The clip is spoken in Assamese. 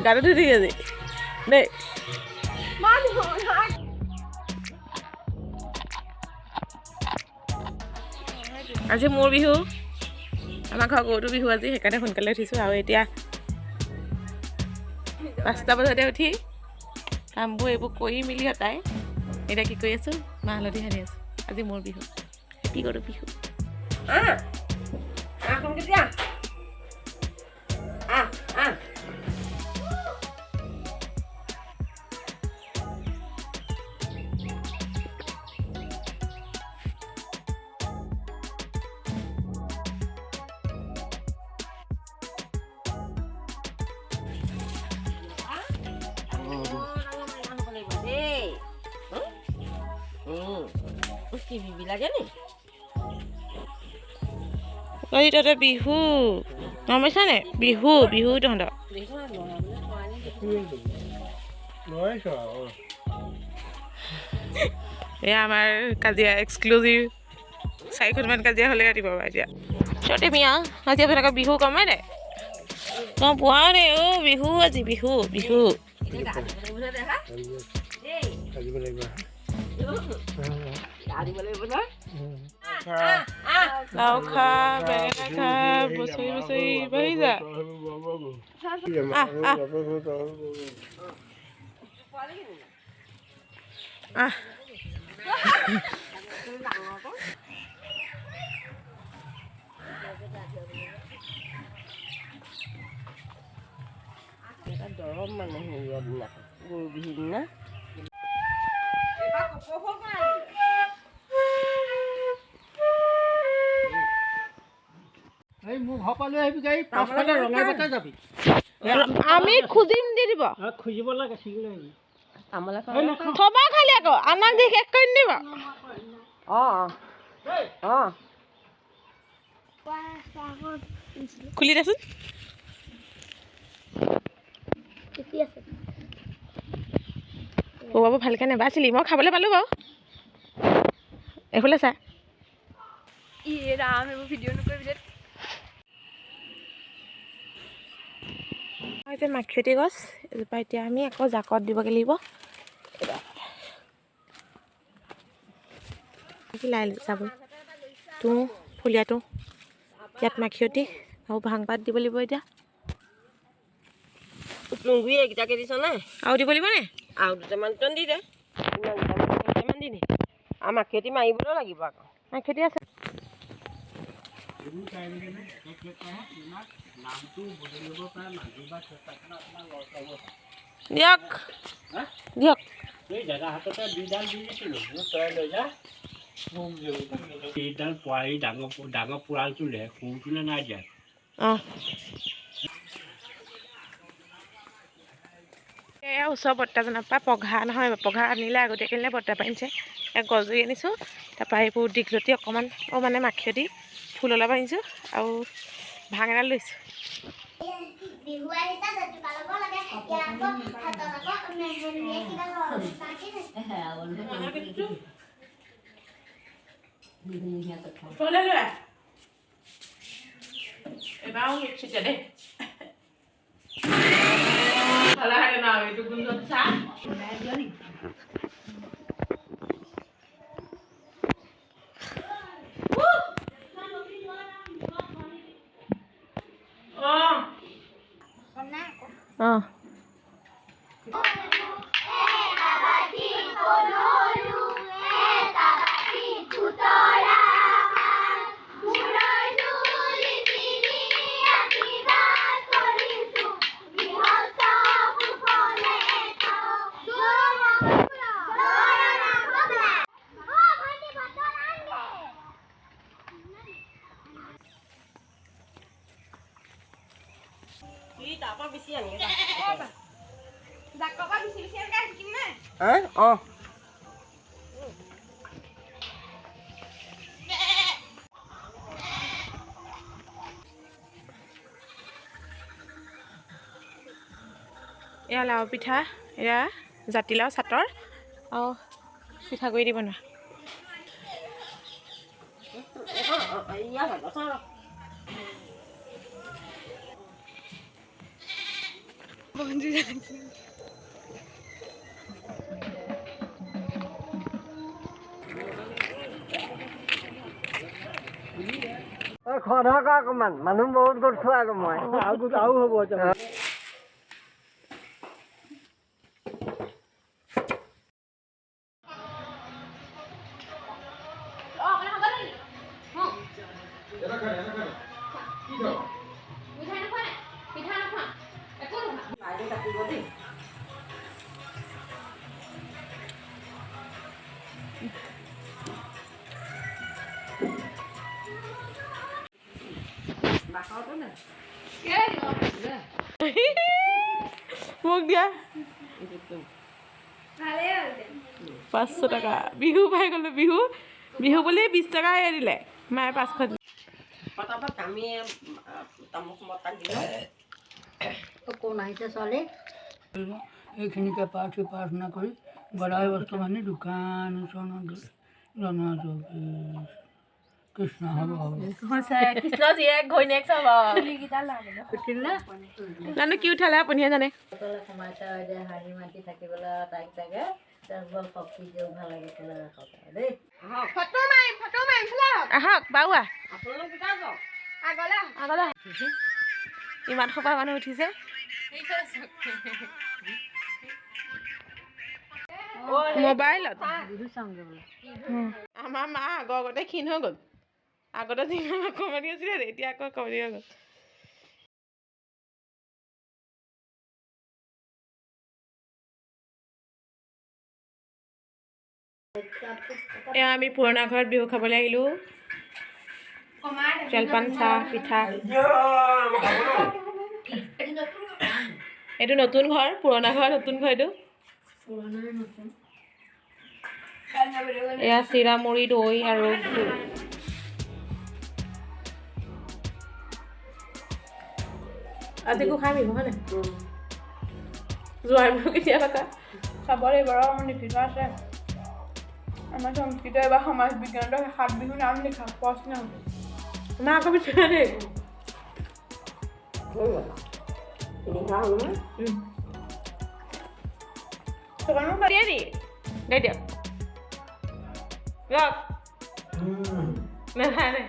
গাড়ি ধুই আছে দেই আজি মোৰ বিহু আমাৰ ঘৰ গৰুটো বিহু আজি সেইকাৰণে সোনকালে উঠিছোঁ আৰু এতিয়া 5টা বজাতে উঠি কামবোৰ এইবোৰ কৰি মেলি হতাই এতিয়া কি কৰি আছোঁ মাহ হালধি সানি আছোঁ আজি মোৰ বিহু হেপী গৰু বিহু তহঁতৰ বিহু গম পাইছা নে বিহু বিহু তহঁতৰ এয়া আমাৰ কাজিয়া এক্সক্লুজিভ 4খনমান কাজিয়া হ'লে ৰাতিপুৱা বাৰু এতিয়া ছোৱালী মিয়া আজি আপোনালোকৰ বিহু গমে দে গম পোৱাও নে বিহু আজি বিহু বিহু লাও খা বেঙেনা খা বছৰি বছৰি বাঢ়ি যা দৰৱ মানে হেৰিয়াৰ দিনা গৰু বিহুৰ দিনা আমি খুজিম দি দিব খুজিব লাগে থবা খালি আকৌ আনাক দি শেষ কৰি দিব খুলি দেচোন বাবু ভালকৈ নেবাচিলি মই খাবলৈ পালোঁ বাৰু এইফালে চা ৰাম এইবোৰ ভিডিঅ' নকৰিবি যে মাখিয়তী গছ এজোপা এতিয়া আমি আকৌ জাকত দিবগৈ লাগিব লাই যাব তুঁহ ফুলীয়া তুঁহ ইয়াত মাখিয়তী আৰু ভাংপাত দিব লাগিব এতিয়া তুঁহগুৰি এইকেইটাকে দিছ নে আৰু দিব লাগিব নে আৰু দুটামান দি দে ইমান দি আৰু মাখিয়তী মাৰিবলৈও লাগিব আকৌ মাখিয়তী আছে দিয়ক দিয়ক এইডাল পোৱালি ডাঙৰ পোৱালিটোলে সৰুটোলে নাই দিয়া এয়া ওচৰৰ বৰ্তাজনৰ পৰা পঘা নহয় পঘা আনিলে আগতীয়াকৈ আনিলে বৰ্তা পাৰিছে এক গছজুৰি আনিছোঁ তাৰপৰা এইবোৰ দীঘলতি অকণমান মানে মাখিয়তী ফুল অলপ আনিছোঁ আৰু ভাং এডাল লৈছোঁ এবাৰ মিক্সিতে দেই itu gunung besar. Oh. জাকৰ বেছি আনি জাকৰ পৰা বিচি বিচি এনেকৈ শিকিম নে? অঁ এয়া লাও পিঠা, এয়া জাতিলাও চাটৰ আৰু পিঠাগুড়ি দি বনোৱা। খোৱা অকণমান মানুহ বহুত গোট খোৱা আকৌ মই আৰু হ'ব এতিয়া। মোক দিয়া 500 টকা। বিহু পাই গ'লো, বিহু বিহু বুলি 20 টকা দিলে মায়ে 500 দিলে। পটাপট আমি তামোল মতাক দিলোঁ কোন আহিছে ছোৱালী? এইখিনিকে প্ৰাৰ্থনা কৰি বৰাই বস্তু আনি দোকান চনত জনোৱা কৃষ্ণ হ'ব হ'ব। কৃষ্ণ জীয়েক ঘৈণীয়েক চব জানো কি উঠালে আপুনিহে জানে। সোমাইছে যে হাঁহি মাতি থাকিবলৈ তাইক তাকে বৰ শক্তি দিওঁ ভাল লাগিছিলে দেই। আহক বাৰু আপোনালোক দুটা যাওক আগলৈ ইমান সোপা মানুহ উঠিছে। মোবাইলত বিহু চাওঁগে বোলে। আমাৰ মা আগতে ক্ষীণ হৈ গ'ল। আগতে যিমান অকণমানি আছিলে এতিয়া আকৌ অকণমানি হৈ গ'ল। এয়া আমি পুৰণা ঘৰত বিহু খাবলৈ আহিলোঁ। জলপান, চাহ, পিঠা। এইটো নতুন ঘৰ, পুৰণা ঘৰ নতুন ঘৰ এইটো। এয়া চিৰা, মুড়ি, দৈ আৰু আজি গোসাঁই বিহু হয় নাই? যোৱাৰ বিহু কেতিয়া পতা চাব লাগিব আৰু আমাৰ লিখিত আছে। আমাৰ সংস্কৃত এবাৰ সমাজ বিজ্ঞানত 7 বিহু নাম লিখা প্ৰশ্ন না আকৌ বিচাৰা দেই। দিয়ে নি গাই দিয়ক নাজানে